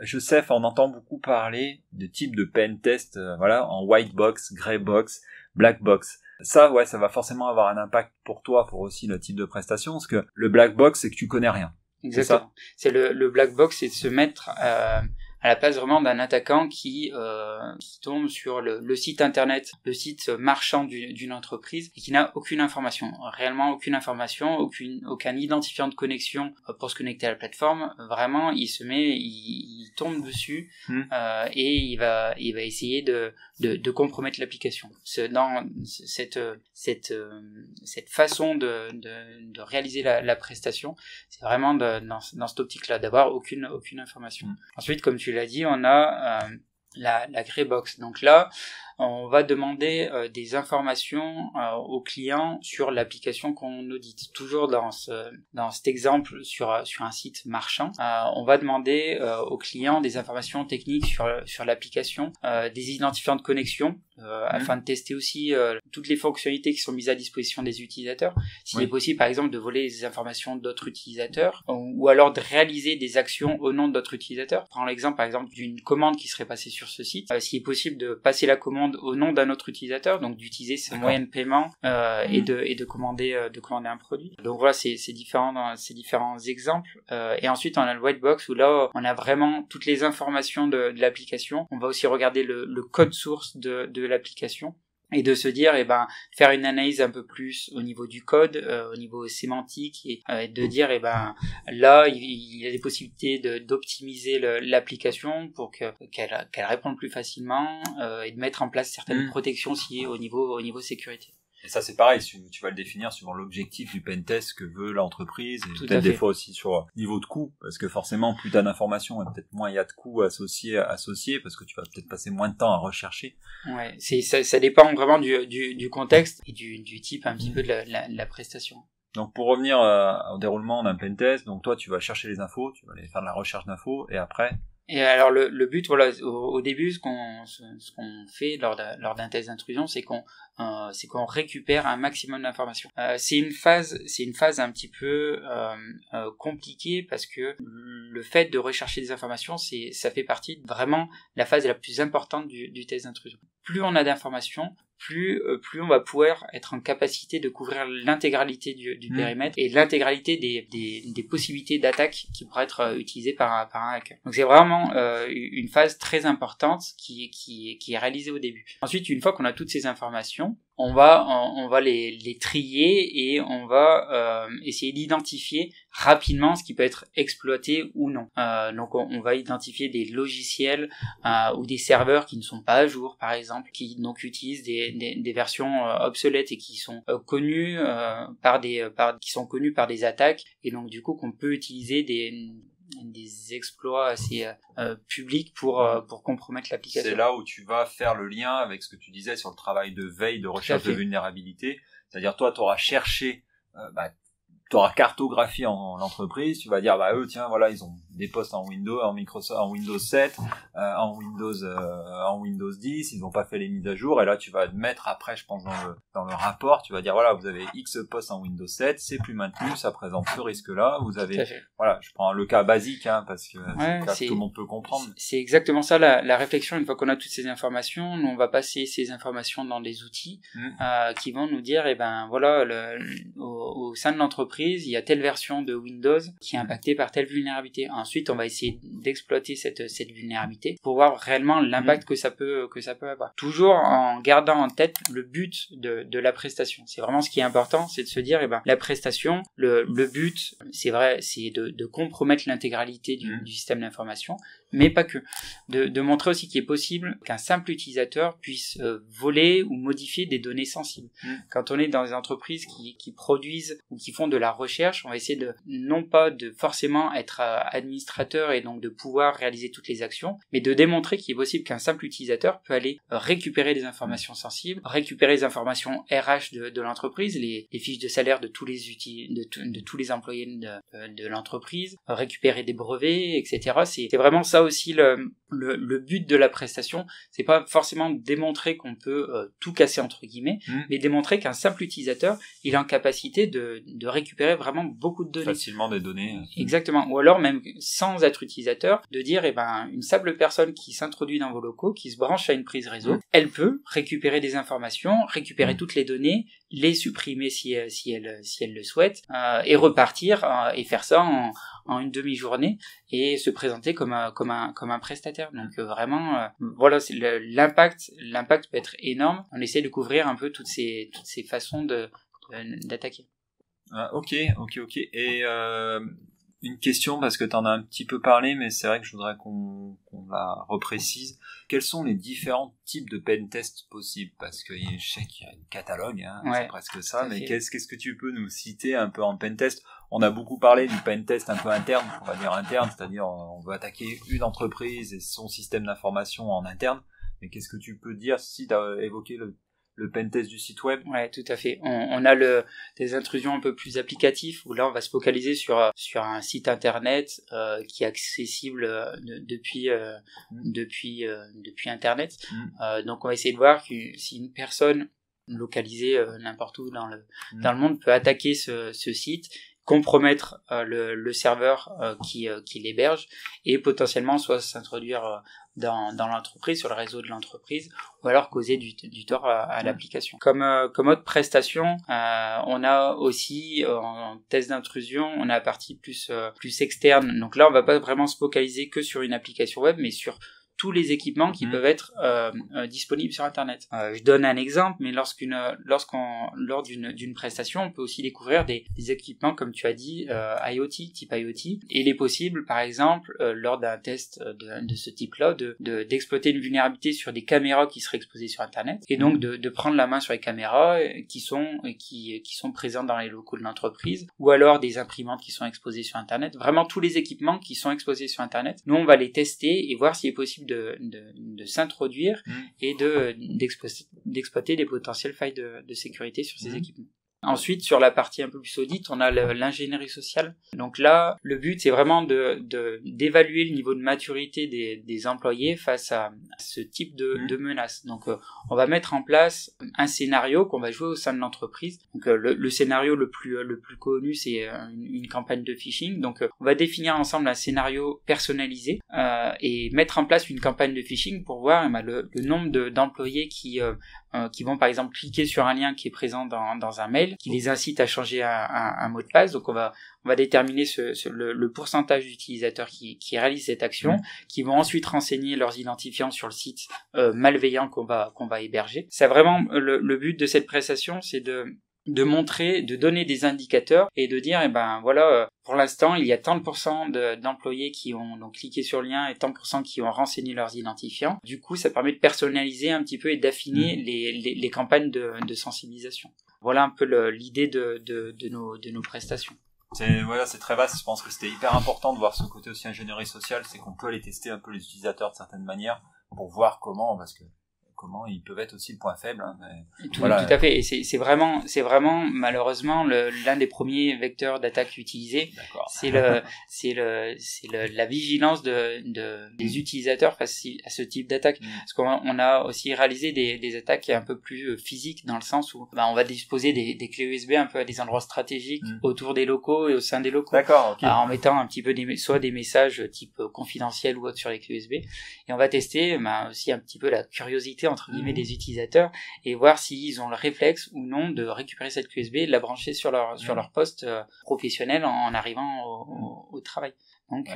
je sais, on entend beaucoup parler de types de pentest, en white box, grey box, black box. Ça, ça va forcément avoir un impact pour toi, pour aussi le type de prestation, parce que le black box, c'est que tu connais rien. Exactement. C'est le black box, c'est de se mettre à la place vraiment d'un attaquant qui tombe sur le site internet, le site marchand d'une entreprise et qui n'a aucune information, réellement aucune information, aucun identifiant de connexion pour se connecter à la plateforme. Vraiment, il tombe dessus et il va essayer de compromettre l'application. Dans cette façon de réaliser la prestation, c'est vraiment dans cette optique-là, d'avoir aucune information. Ensuite, comme tu l'as dit, on a la grey box. Donc là, on va demander des informations aux clients sur l'application qu'on audite. Toujours dans cet exemple sur un site marchand, on va demander aux clients des informations techniques sur l'application, des identifiants de connexion afin de tester aussi toutes les fonctionnalités qui sont mises à disposition des utilisateurs. S'il est possible, par exemple, de voler les informations d'autres utilisateurs ou alors de réaliser des actions au nom d'autres utilisateurs. Prends l'exemple, par exemple, d'une commande qui serait passée sur ce site. S'il est possible de passer la commande au nom d'un autre utilisateur, donc d'utiliser ses moyens de paiement et de commander un produit. Donc voilà, ces différents exemples. Et ensuite, on a le white box où là, on a vraiment toutes les informations de l'application. On va aussi regarder le code source de l'application et de se dire, faire une analyse un peu plus au niveau du code, au niveau sémantique, et de dire, là, il y a des possibilités d'optimiser l'application pour qu'elle réponde plus facilement, et de mettre en place certaines protections aussi au niveau sécurité. Et ça, c'est pareil, tu vas le définir suivant l'objectif du pentest que veut l'entreprise, et peut-être des fois aussi sur niveau de coût, parce que forcément, plus t'as d'informations, peut-être moins il y a de coûts associés, parce que tu vas peut-être passer moins de temps à rechercher. Ouais, ça dépend vraiment du contexte et du type un petit peu de la prestation. Donc pour revenir au déroulement d'un pentest, donc toi tu vas chercher les infos, tu vas aller faire de la recherche d'infos, et après... Et alors le but, voilà, au début, ce qu'on fait lors d'un test d'intrusion, c'est qu'on récupère un maximum d'informations. C'est une phase un petit peu compliquée parce que le fait de rechercher des informations, ça fait partie vraiment la phase la plus importante du test d'intrusion. Plus on a d'informations, plus on va pouvoir être en capacité de couvrir l'intégralité du périmètre et l'intégralité des possibilités d'attaque qui pourraient être utilisées par un hacker. Donc c'est vraiment une phase très importante qui est réalisée au début. Ensuite, une fois qu'on a toutes ces informations, on va les trier et on va essayer d'identifier rapidement ce qui peut être exploité ou non. Donc on va identifier des logiciels ou des serveurs qui ne sont pas à jour, par exemple, qui donc utilisent des versions obsolètes et qui sont connues par des attaques, et donc du coup qu'on peut utiliser des exploits assez publics pour compromettre l'application. C'est là où tu vas faire le lien avec ce que tu disais sur le travail de veille, de recherche de vulnérabilité. C'est-à-dire toi, tu auras cherché auras cartographié l'entreprise, tu vas dire bah eux tiens voilà ils ont des postes en Windows, en Microsoft, en Windows 7, en Windows 10, ils n'ont pas fait les mises à jour et là tu vas mettre après je pense dans le rapport, tu vas dire voilà vous avez X postes en Windows 7, c'est plus maintenu, ça présente ce risque là, vous avez voilà je prends le cas basique parce que c'est tout le monde peut comprendre. C'est exactement ça la réflexion. Une fois qu'on a toutes ces informations, nous on va passer ces informations dans des outils qui vont nous dire voilà au sein de l'entreprise il y a telle version de Windows qui est impactée par telle vulnérabilité. Ensuite on va essayer d'exploiter cette vulnérabilité pour voir réellement l'impact que ça peut avoir, toujours en gardant en tête le but de la prestation. C'est vraiment ce qui est important, c'est de se dire la prestation, le but c'est vrai, c'est de compromettre l'intégralité du système d'information, mais pas que, de montrer aussi qu'il est possible qu'un simple utilisateur puisse voler ou modifier des données sensibles. Quand on est dans des entreprises qui produisent ou qui font de la recherche, on va essayer non pas de forcément être administrateur et donc de pouvoir réaliser toutes les actions, mais de démontrer qu'il est possible qu'un simple utilisateur peut aller récupérer des informations sensibles, récupérer les informations RH de l'entreprise, les fiches de salaire de tous les de tous les employés de l'entreprise, récupérer des brevets, etc. C'est vraiment ça aussi le but de la prestation. C'est pas forcément démontrer qu'on peut tout casser entre guillemets, mais démontrer qu'un simple utilisateur il est en capacité de récupérer vraiment beaucoup de données. Facilement des données. Exactement. Ou alors même sans être utilisateur, de dire une simple personne qui s'introduit dans vos locaux, qui se branche à une prise réseau, elle peut récupérer des informations, récupérer toutes les données, les supprimer si elle le souhaite, et repartir et faire ça en une demi-journée et se présenter comme un prestataire. Donc vraiment voilà, l'impact peut être énorme. On essaie de couvrir un peu toutes ces façons d'attaquer. Ok. Et une question, parce que tu en as un petit peu parlé, mais c'est vrai que je voudrais qu'on la reprécise. Quels sont les différents types de pentest possibles? Parce que je sais qu'il y a un catalogue, c'est presque ça, mais qu'est-ce que tu peux nous citer un peu en pentest? On a beaucoup parlé du pentest un peu interne, on va dire interne, c'est-à-dire on veut attaquer une entreprise et son système d'information en interne. Mais qu'est-ce que tu peux dire si tu as évoqué le pentest du site web? Ouais, tout à fait. On a des intrusions un peu plus applicatives où là on va se focaliser sur un site internet qui est accessible depuis internet. Donc on va essayer de voir si une personne localisée n'importe où dans le monde peut attaquer ce site, compromettre le serveur qui l'héberge et potentiellement soit s'introduire dans l'entreprise, sur le réseau de l'entreprise, ou alors causer du tort à l'application. Comme autre prestation, on a aussi en test d'intrusion, on a la partie plus externe. Donc là, on va pas vraiment se focaliser que sur une application web, mais sur tous les équipements qui peuvent être disponibles sur Internet. Je donne un exemple, mais lors d'une prestation, on peut aussi découvrir des équipements, comme tu as dit, type IoT. Et il est possible, par exemple, lors d'un test de ce type-là, d'exploiter une vulnérabilité sur des caméras qui seraient exposées sur Internet, et donc de prendre la main sur les caméras qui sont présentes dans les locaux de l'entreprise, ou alors des imprimantes qui sont exposées sur Internet. Vraiment tous les équipements qui sont exposés sur Internet. Nous, on va les tester et voir s'il est possible de s'introduire et d'exploiter les potentielles failles de sécurité sur ces équipements. Ensuite, sur la partie un peu plus audit, on a l'ingénierie sociale. Donc là, le but, c'est vraiment d'évaluer le niveau de maturité des employés face à ce type de menace. Donc, on va mettre en place un scénario qu'on va jouer au sein de l'entreprise. Donc, le scénario le plus connu, c'est une campagne de phishing. Donc, on va définir ensemble un scénario personnalisé et mettre en place une campagne de phishing pour voir le nombre d'employés qui vont par exemple cliquer sur un lien qui est présent dans un mail, qui les incite à changer un mot de passe. Donc on va déterminer le pourcentage d'utilisateurs qui réalisent cette action, qui vont ensuite renseigner leurs identifiants sur le site malveillant qu'on va héberger. C'est vraiment le but de cette prestation, c'est de montrer, de donner des indicateurs et de dire, pour l'instant, il y a tant de pourcents d'employés qui ont donc cliqué sur le lien et tant de pourcents qui ont renseigné leurs identifiants. Du coup, ça permet de personnaliser un petit peu et d'affiner les campagnes de sensibilisation. Voilà un peu l'idée de nos prestations. C'est très vaste. Je pense que c'était hyper important de voir ce côté aussi ingénierie sociale, c'est qu'on peut aller tester un peu les utilisateurs de certaines manières pour voir comment, parce que comment ils peuvent être aussi le point faible. Hein, tout à fait. Et c'est vraiment malheureusement l'un des premiers vecteurs d'attaque utilisés. D'accord. C'est la vigilance des utilisateurs face à ce type d'attaque. Parce qu'on a aussi réalisé des attaques un peu plus physiques, dans le sens où on va disposer des clés USB un peu à des endroits stratégiques autour des locaux et au sein des locaux. D'accord. Okay. En mettant un petit peu soit des messages type confidentiel ou autre sur les clés USB. Et on va tester aussi un petit peu la curiosité entre guillemets des utilisateurs et voir s'ils ont le réflexe ou non de récupérer cette clé USB et de la brancher sur leur poste professionnel en arrivant au travail. Donc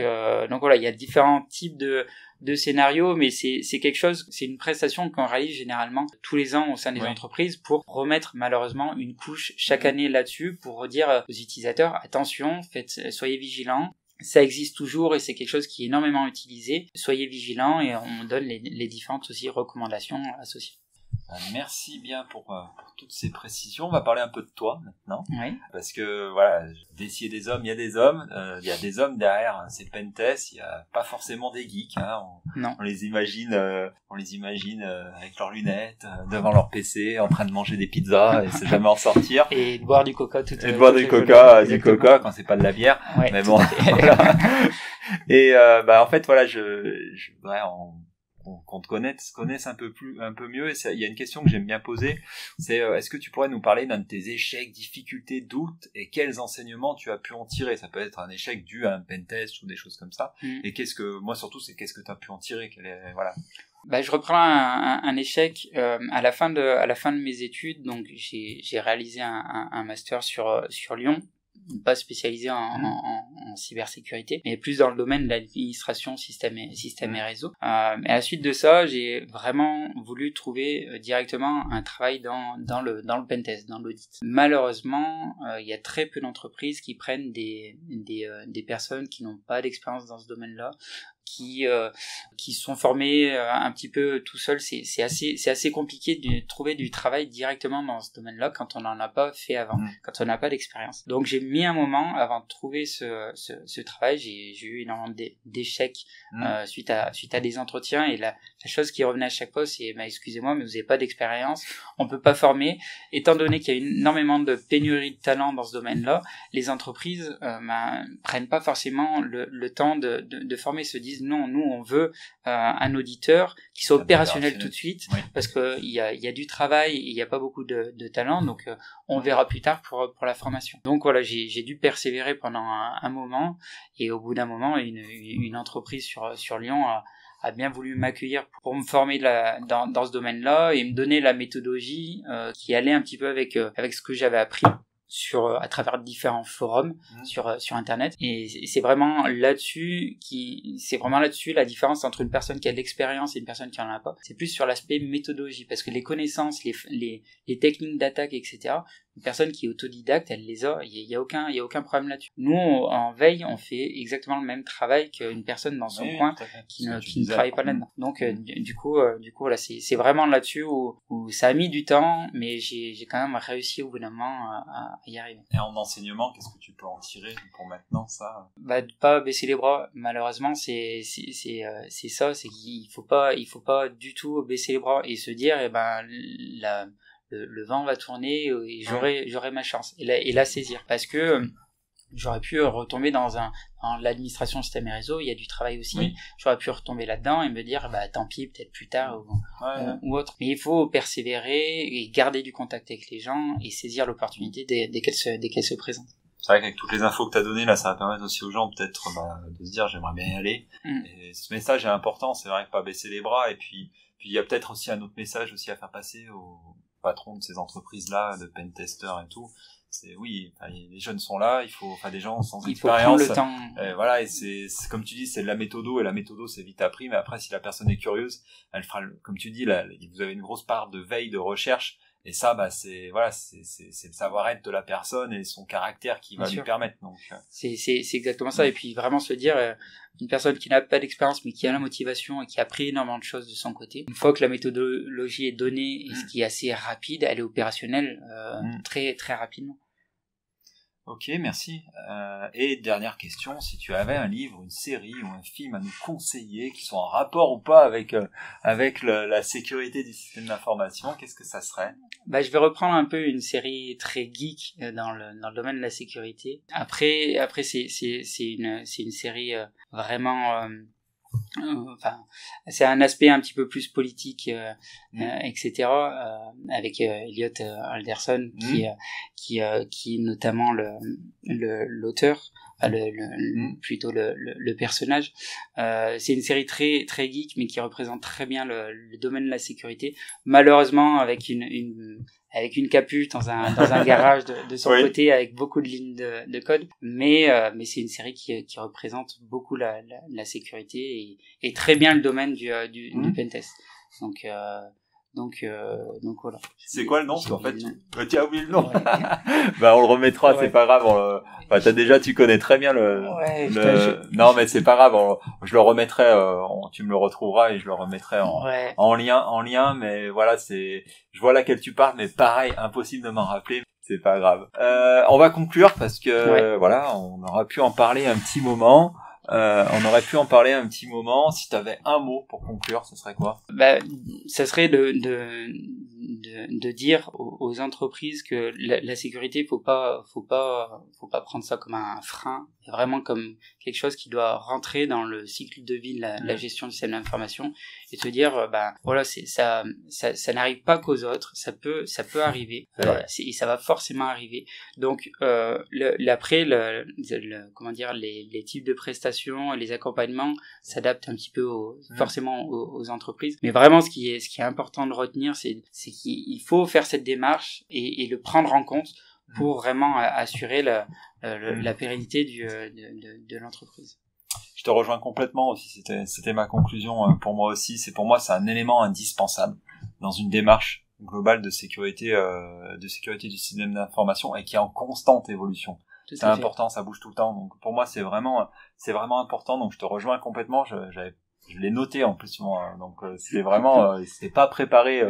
voilà, il y a différents types de scénarios, mais c'est quelque chose, c'est une prestation qu'on réalise généralement tous les ans au sein des entreprises pour remettre malheureusement une couche chaque année là-dessus pour dire aux utilisateurs attention, soyez vigilants. Ça existe toujours et c'est quelque chose qui est énormément utilisé. Soyez vigilants et on donne les différentes aussi recommandations associées. Merci bien pour toutes ces précisions. On va parler un peu de toi maintenant. Oui. Parce que voilà, d'essayer des hommes, il y a des hommes. Il y a des hommes derrière ces pentests. Il y a pas forcément des geeks. Hein. On les imagine avec leurs lunettes, devant leur PC, en train de manger des pizzas et c'est jamais en sortir. Et de boire du coca tout et de boire du coca quand c'est pas de la bière. Ouais, mais bon, voilà. Et en fait voilà, je voudrais qu'on te connaisse un peu mieux. Et il y a une question que j'aime bien poser, c'est est-ce que tu pourrais nous parler d'un de tes échecs, difficultés, doutes et quels enseignements tu as pu en tirer? Ça peut être un échec dû à un pentest ou des choses comme ça. Et qu'est-ce que tu as pu en tirer? Voilà. Je reprends un échec à la fin de mes études. Donc j'ai réalisé un master sur Lyon, pas spécialisé en cybersécurité, mais plus dans le domaine de l'administration système et réseau. Et à la suite de ça, j'ai vraiment voulu trouver directement un travail dans le pentest, dans l'audit. Malheureusement, il y a très peu d'entreprises qui prennent des personnes qui n'ont pas d'expérience dans ce domaine-là, qui sont formés un petit peu tout seuls. C'est assez compliqué de trouver du travail directement dans ce domaine-là quand on n'en a pas fait avant, quand on n'a pas d'expérience. Donc j'ai mis un moment avant de trouver ce travail. J'ai eu énormément d'échecs suite à des entretiens, et la chose qui revenait à chaque fois, c'est excusez-moi, mais vous n'avez pas d'expérience, on peut pas former. Étant donné qu'il y a énormément de pénurie de talent dans ce domaine-là, les entreprises prennent pas forcément le temps de former, se disent non, nous on veut un auditeur qui soit opérationnel tout de suite, parce que il y a du travail, il y a pas beaucoup de talent, donc on verra plus tard pour la formation. Donc voilà, j'ai dû persévérer pendant un moment, et au bout d'un moment, une entreprise sur Lyon a bien voulu m'accueillir pour me former dans ce domaine-là et me donner la méthodologie qui allait un petit peu avec ce que j'avais appris à travers différents forums sur internet. Et c'est vraiment là-dessus la différence entre une personne qui a de l'expérience et une personne qui en a pas. C'est plus sur l'aspect méthodologie, parce que les connaissances, les techniques d'attaque, etc., une personne qui est autodidacte, elle les a, il y a aucun problème là-dessus. Nous, en veille, on fait exactement le même travail qu'une personne dans son coin qui ne travaille pas là-dedans. Donc du coup voilà, c'est vraiment là-dessus où ça a mis du temps, mais j'ai quand même réussi au bout d'un moment à y arriver. Et en enseignement, qu'est-ce que tu peux en tirer pour maintenant, ça? De pas baisser les bras. Malheureusement, c'est ça, c'est qu'il faut pas du tout baisser les bras et se dire le vent va tourner et j'aurai ma chance et la saisir, parce que j'aurais pu retomber dans l'administration système et réseau, il y a du travail aussi, j'aurais pu retomber là-dedans et me dire tant pis, peut-être plus tard ou autre. Mais il faut persévérer et garder du contact avec les gens et saisir l'opportunité dès qu'elle se présente. C'est vrai qu'avec toutes les infos que tu as données, là, ça va permettre aussi aux gens peut-être de se dire j'aimerais bien y aller. Et ce message est important, c'est vrai, que pas baisser les bras. Et puis il y a peut-être aussi un autre message aussi à faire passer aux patrons de ces entreprises-là, de pentesters et tout. Les jeunes sont là, il faut des gens sans expérience. Il faut prendre le temps. Voilà, et c'est comme tu dis, c'est de la méthodo, et la méthodo c'est vite appris, mais après si la personne est curieuse, elle fera, comme tu dis, là, vous avez une grosse part de veille, de recherche, et ça, c'est le savoir-être de la personne et son caractère qui va lui permettre. Donc c'est exactement ça. Et puis vraiment se dire, une personne qui n'a pas d'expérience mais qui a la motivation et qui a appris énormément de choses de son côté, une fois que la méthodologie est donnée et ce qui est assez rapide, elle est opérationnelle très très rapidement. Ok, merci. Et dernière question, si tu avais un livre, une série ou un film à nous conseiller qui soit en rapport ou pas avec la sécurité du système d'information, qu'est-ce que ça serait? Je vais reprendre un peu une série très geek dans le domaine de la sécurité. Après c'est une série vraiment c'est un aspect un petit peu plus politique, etc. Avec Elliot Alderson qui est notamment l'auteur, plutôt le personnage. C'est une série très très geek, mais qui représente très bien le domaine de la sécurité. Malheureusement, avec une capuche dans un garage de son côté, avec beaucoup de lignes de code, mais c'est une série qui représente beaucoup la sécurité et très bien le domaine du pentest. Donc voilà. C'est quoi le nom? En fait, tu as oublié le nom. Ouais. On le remettra, c'est pas grave. Tu connais très bien non, mais c'est pas grave. Je le remettrai. Tu me le retrouveras et je le remettrai en lien. Mais voilà, je vois laquelle tu parles, mais pareil, impossible de m'en rappeler. C'est pas grave. On va conclure parce que on aura pu en parler un petit moment. Si tu avais un mot pour conclure, ce serait quoi? Ça serait de dire aux entreprises que la sécurité, faut pas prendre ça comme un frein, vraiment comme quelque chose qui doit rentrer dans le cycle de vie de la gestion du système d'information, et se dire ça n'arrive pas qu'aux autres, ça peut arriver, et ça va forcément arriver. Donc après les types de prestations et les accompagnements s'adaptent un petit peu forcément aux entreprises, mais vraiment ce qui est important de retenir, c'est qu'il faut faire cette démarche et le prendre en compte pour vraiment assurer la pérennité de l'entreprise. Je te rejoins complètement aussi, c'était ma conclusion pour moi aussi. Pour moi c'est un élément indispensable dans une démarche globale de sécurité du système d'information, et qui est en constante évolution. C'est important, ça bouge tout le temps. Donc pour moi c'est vraiment important. Donc je te rejoins complètement. Je l'ai noté en plus, moi. Donc c'est vraiment, c'était pas préparé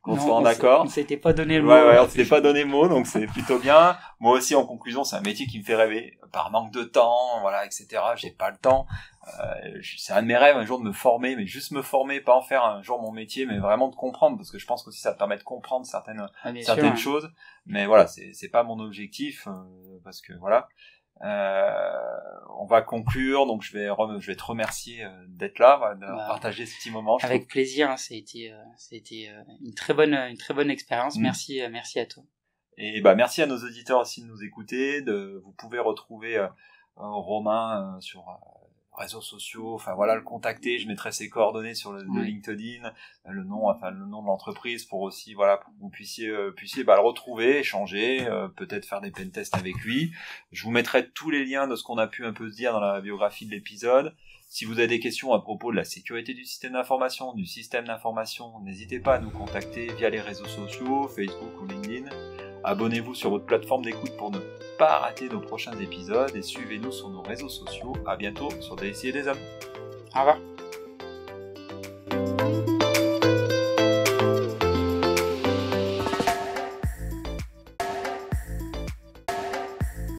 qu'on soit en accord. On s'était pas donné le mot. On s'était pas donné le mot, donc c'est plutôt bien. Moi aussi, en conclusion, c'est un métier qui me fait rêver. Par manque de temps, etc. J'ai pas le temps. C'est un de mes rêves un jour de me former, mais juste me former, pas en faire un jour mon métier, mais vraiment de comprendre, parce que je pense qu'aussi ça permet de comprendre certaines choses. Mais voilà, c'est pas mon objectif, parce que voilà. On va conclure, donc je vais te remercier d'être là, de partager ce petit moment. Avec plaisir, ça a été une très bonne expérience. Merci à toi. Et merci à nos auditeurs aussi de nous écouter. Vous pouvez retrouver Romain sur réseaux sociaux, le contacter. Je mettrai ses coordonnées sur le LinkedIn, le nom de l'entreprise, pour aussi pour que vous puissiez le retrouver, échanger, peut-être faire des pentests avec lui. Je vous mettrai tous les liens de ce qu'on a pu un peu se dire dans la biographie de l'épisode. Si vous avez des questions à propos de la sécurité du système d'information, n'hésitez pas à nous contacter via les réseaux sociaux, Facebook ou LinkedIn. Abonnez-vous sur votre plateforme d'écoute pour ne pas rater nos prochains épisodes, et suivez-nous sur nos réseaux sociaux. À bientôt sur DSI et des hommes. Au revoir.